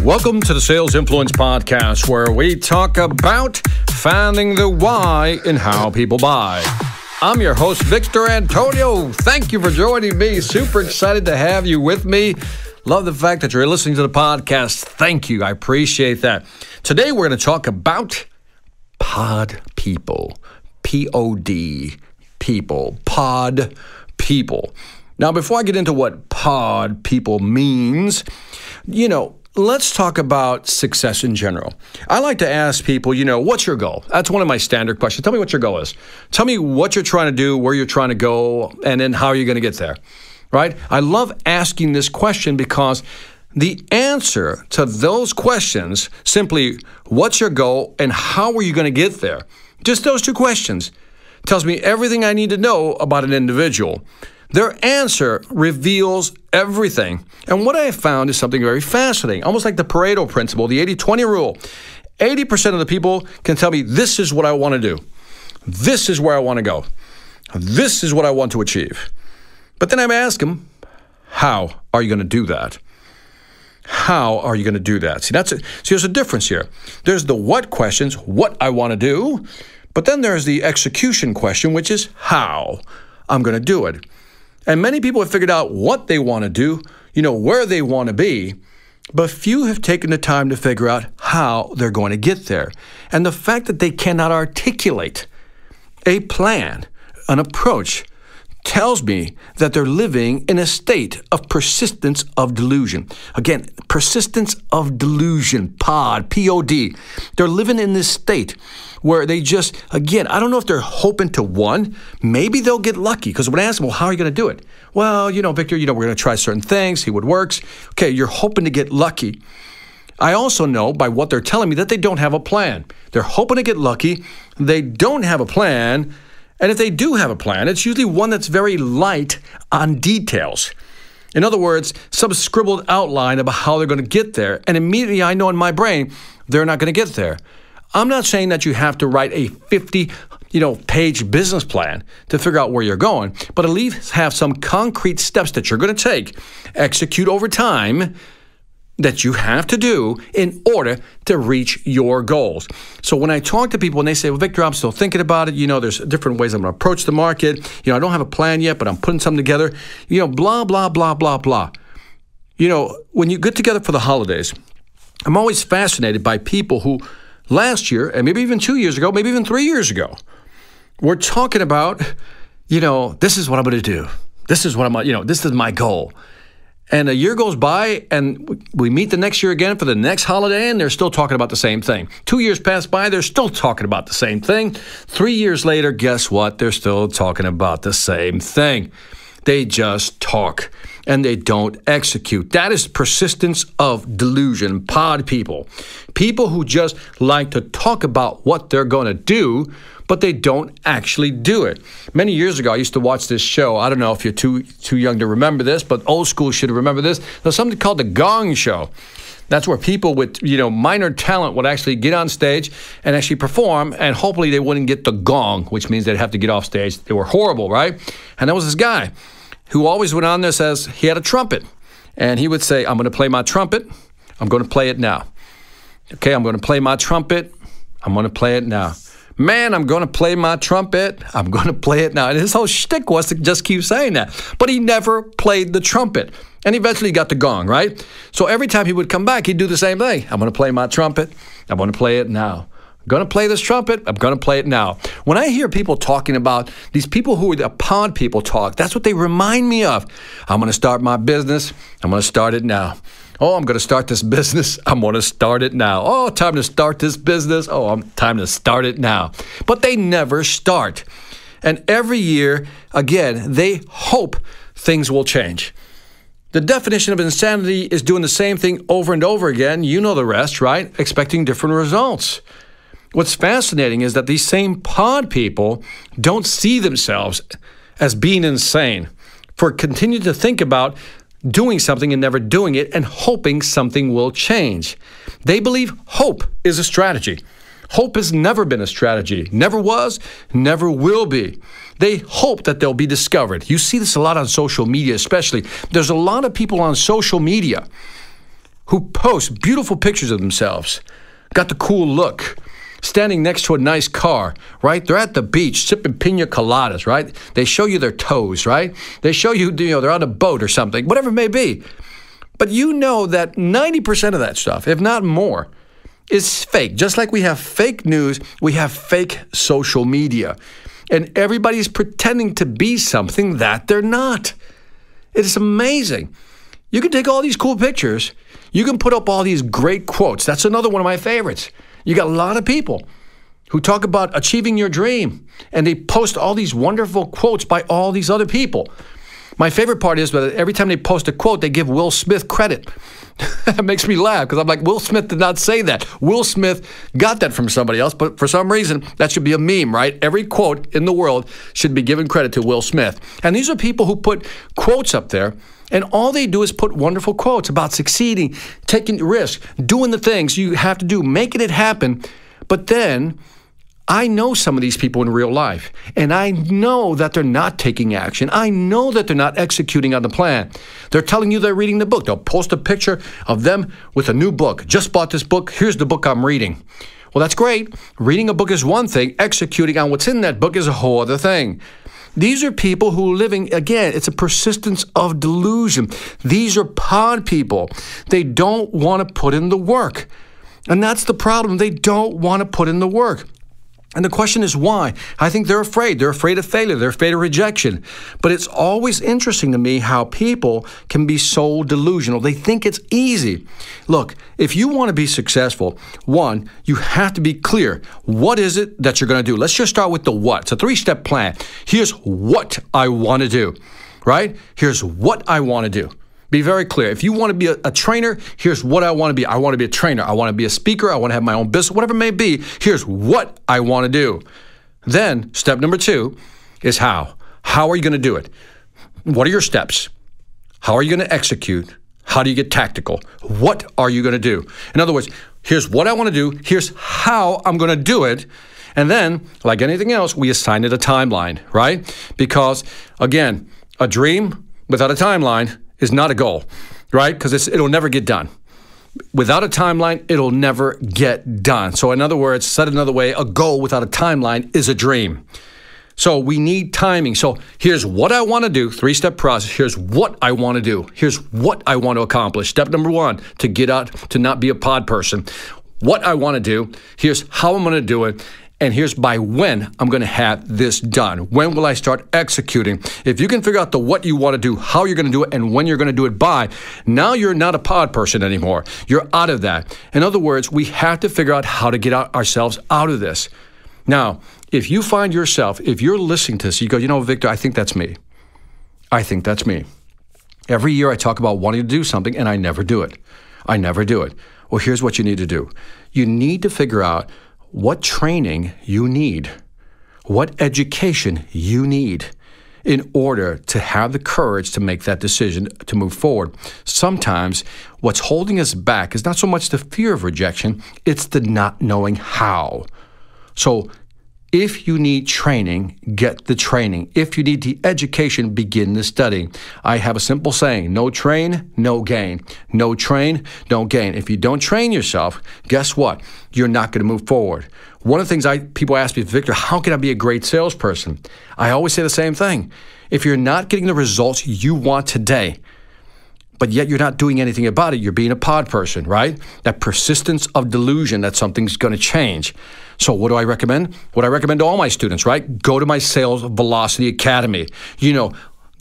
Welcome to the Sales Influence Podcast, where we talk about finding the why in how people buy. I'm your host, Victor Antonio. Thank you for joining me. Super excited to have you with me. Love the fact that you're listening to the podcast. Thank you. I appreciate that. Today, we're going to talk about P.O.D people. P.O.D people. P.O.D people. Now, before I get into what P.O.D people means, let's talk about success in general. I like to ask people, what's your goal? That's one of my standard questions. Tell me what your goal is. Tell me what you're trying to do, where you're trying to go, and then how you're going to get there, right? I love asking this question because the answer to those questions, simply what's your goal and how are you going to get there, just those two questions, tells me everything I need to know about an individual. Their answer reveals everything. And what I have found is something very fascinating, almost like the P.O.D principle, the 80-20 rule. 80% of the people can tell me, this is what I want to do. This is where I want to go. This is what I want to achieve. But then I ask them, how are you going to do that? How are you going to do that? See, there's a difference here. There's the what questions, what I want to do. But then there's the execution question, which is how I'm going to do it. And many people have figured out what they want to do, where they want to be, but few have taken the time to figure out how they're going to get there. And the fact that they cannot articulate a plan, an approach, tells me that they're living in a state of persistence of delusion. Again, persistence of delusion, P.O.D, P.O.D. They're living in this state where they just, again, I don't know if they're hoping to one, maybe they'll get lucky. Because when I ask them, well, how are you going to do it? Well, Victor, we're going to try certain things, see what works. Okay, you're hoping to get lucky. I also know by what they're telling me that they don't have a plan. They're hoping to get lucky. They don't have a plan. And if they do have a plan, it's usually one that's very light on details. In other words, some scribbled outline about how they're going to get there. And immediately I know in my brain, they're not going to get there. I'm not saying that you have to write a 50-page business plan to figure out where you're going, but at least have some concrete steps that you're going to take, execute over time, that you have to do in order to reach your goals. So when I talk to people and they say, well, Victor, I'm still thinking about it. There's different ways I'm going to approach the market. I don't have a plan yet, but I'm putting something together. Blah, blah, blah, blah, blah. When you get together for the holidays, I'm always fascinated by people who last year, and maybe even 2 years ago, maybe even 3 years ago, were talking about, this is what I'm going to do. This is what this is my goal. And a year goes by, and we meet the next year again for the next holiday, and they're still talking about the same thing. 2 years pass by, they're still talking about the same thing. 3 years later, guess what? They're still talking about the same thing. They just talk, and they don't execute. That is persistence of delusion, P.O.D people. People who just like to talk about what they're going to do, but they don't actually do it. Many years ago, I used to watch this show. I don't know if you're too young to remember this, but old school should remember this. There's something called the Gong Show. That's where people with, minor talent would actually get on stage and actually perform, and hopefully they wouldn't get the gong, which means they'd have to get off stage. They were horrible, right? And there was this guy who always went on there, says he had a trumpet, and he would say, I'm going to play my trumpet. I'm going to play it now. Okay, I'm going to play my trumpet. I'm going to play it now. Man, I'm going to play my trumpet. I'm going to play it now. And his whole shtick was to just keep saying that. But he never played the trumpet. And eventually he got the gong, right? So every time he would come back, he'd do the same thing. I'm going to play my trumpet. I'm going to play it now. I'm going to play this trumpet. I'm going to play it now. When I hear people talking about these people who are the P.O.D people talk, that's what they remind me of. I'm going to start my business. I'm going to start it now. Oh, I'm going to start this business. I'm going to start it now. Oh, time to start this business. Oh, time to start it now. But they never start. And every year, again, they hope things will change. The definition of insanity is doing the same thing over and over again. You know the rest, right? Expecting different results. What's fascinating is that these same P.O.D people don't see themselves as being insane for continuing to think about doing something and never doing it and hoping something will change. They believe hope is a strategy. Hope has never been a strategy. Never was, never will be. They hope that they'll be discovered. You see this a lot on social media especially. There's a lot of people on social media who post beautiful pictures of themselves, got the cool look, standing next to a nice car, right? They're at the beach sipping pina coladas, right? They show you their toes, right? They show you, they're on a boat or something, whatever it may be. But you know that 90% of that stuff, if not more, is fake. Just like we have fake news, we have fake social media. And everybody's pretending to be something that they're not. It is amazing. You can take all these cool pictures. You can put up all these great quotes. That's another one of my favorites. You got a lot of people who talk about achieving your dream, and they post all these wonderful quotes by all these other people. My favorite part is that every time they post a quote, they give Will Smith credit. That makes me laugh because I'm like, Will Smith did not say that. Will Smith got that from somebody else, but for some reason, that should be a meme, right? Every quote in the world should be given credit to Will Smith. And these are people who put quotes up there, and all they do is put wonderful quotes about succeeding, taking risks, doing the things you have to do, making it happen. But then I know some of these people in real life, and I know that they're not taking action. I know that they're not executing on the plan. They're telling you they're reading the book. They'll post a picture of them with a new book. Just bought this book. Here's the book I'm reading. Well, that's great. Reading a book is one thing. Executing on what's in that book is a whole other thing. These are people who are living, again, it's a persistence of delusion. These are pod people. They don't want to put in the work. And that's the problem. They don't want to put in the work. And the question is why? I think they're afraid. They're afraid of failure. They're afraid of rejection. But it's always interesting to me how people can be so delusional. They think it's easy. Look, if you want to be successful, one, you have to be clear. What is it that you're going to do? Let's just start with the what. It's a 3-step plan. Here's what I want to do, right? Here's what I want to do. Be very clear. If you want to be a trainer, here's what I want to be. I want to be a trainer. I want to be a speaker. I want to have my own business, whatever it may be. Here's what I want to do. Then step number 2 is how. How are you going to do it? What are your steps? How are you going to execute? How do you get tactical? What are you going to do? In other words, here's what I want to do. Here's how I'm going to do it. And then, like anything else, we assign it a timeline, right? Because, again, a dream without a timeline is not a goal, right? Because it'll never get done. Without a timeline, it'll never get done. So in other words, said another way, a goal without a timeline is a dream. So we need timing. So here's what I want to do, 3-step process. Here's what I want to do. Here's what I want to accomplish. Step number 1, to get out, to not be a pod person. What I want to do, here's how I'm going to do it. And here's by when I'm going to have this done. When will I start executing? If you can figure out the what you want to do, how you're going to do it, and when you're going to do it by, now you're not a pod person anymore. You're out of that. In other words, we have to figure out how to get ourselves out of this. Now, if you find yourself, if you're listening to this, you go, Victor, I think that's me. I think that's me. Every year I talk about wanting to do something, and I never do it. I never do it. Well, here's what you need to do. You need to figure out what training you need, what education you need in order to have the courage to make that decision to move forward. Sometimes what's holding us back is not so much the fear of rejection, it's the not knowing how. So if you need training, get the training. If you need the education, begin the studying. I have a simple saying, no train, no gain. No train, no gain. If you don't train yourself, guess what? You're not going to move forward. One of the things people ask me, Victor, how can I be a great salesperson? I always say the same thing. If you're not getting the results you want today, but yet you're not doing anything about it, you're being a pod person, right? That persistence of delusion that something's going to change. So what do I recommend? What I recommend to all my students, right? Go to my Sales Velocity Academy.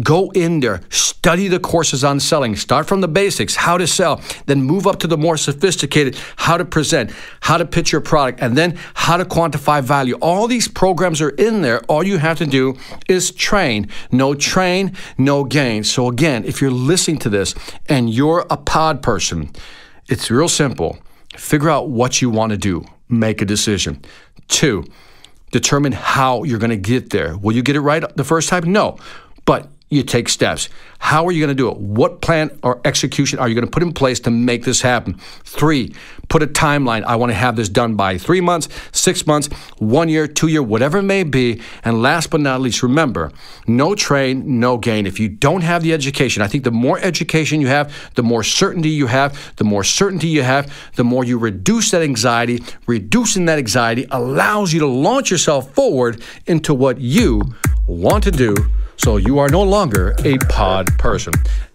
Go in there, study the courses on selling, start from the basics, how to sell, then move up to the more sophisticated, how to present, how to pitch your product, and then how to quantify value. All these programs are in there. All you have to do is train. No train, no gain. So again, if you're listening to this and you're a pod person, it's real simple. Figure out what you want to do. Make a decision. 2, determine how you're going to get there. Will you get it right the first time? No. But you take steps. How are you going to do it? What plan or execution are you going to put in place to make this happen? 3, put a timeline. I want to have this done by 3 months, 6 months, 1 year, 2 year, whatever it may be. And last but not least, remember, no train, no gain. If you don't have the education, I think the more education you have, the more certainty you have. The more certainty you have, the more you reduce that anxiety. Reducing that anxiety allows you to launch yourself forward into what you want to do, so you are no longer a pod person.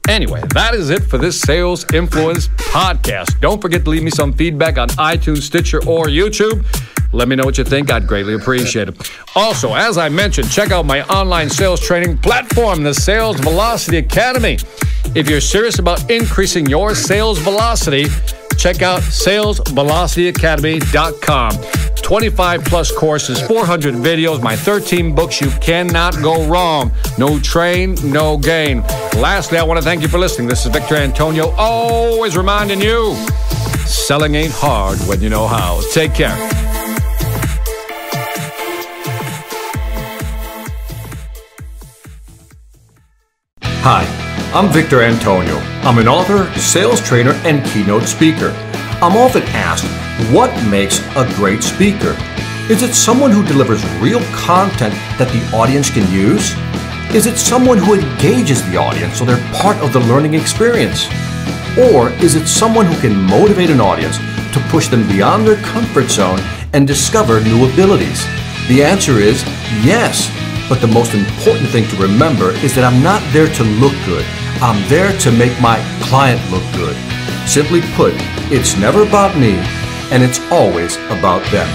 Anyway, that is it for this Sales Influence podcast. Don't forget to leave me some feedback on iTunes, Stitcher, or YouTube. Let me know what you think. I'd greatly appreciate it. Also, as I mentioned, check out my online sales training platform, the Sales Velocity Academy. If you're serious about increasing your sales velocity, check out salesvelocityacademy.com. 25 plus courses, 400 videos, my 13 books. You cannot go wrong. No train, no gain. Lastly, I want to thank you for listening. This is Victor Antonio, always reminding you, selling ain't hard when you know how. Take care. Hi, I'm Victor Antonio. I'm an author, sales trainer, and keynote speaker. I'm often asked, what makes a great speaker? Is it someone who delivers real content that the audience can use? Is it someone who engages the audience so they're part of the learning experience? Or is it someone who can motivate an audience to push them beyond their comfort zone and discover new abilities? The answer is yes. But the most important thing to remember is that I'm not there to look good. I'm there to make my client look good. Simply put, it's never about me, and it's always about them.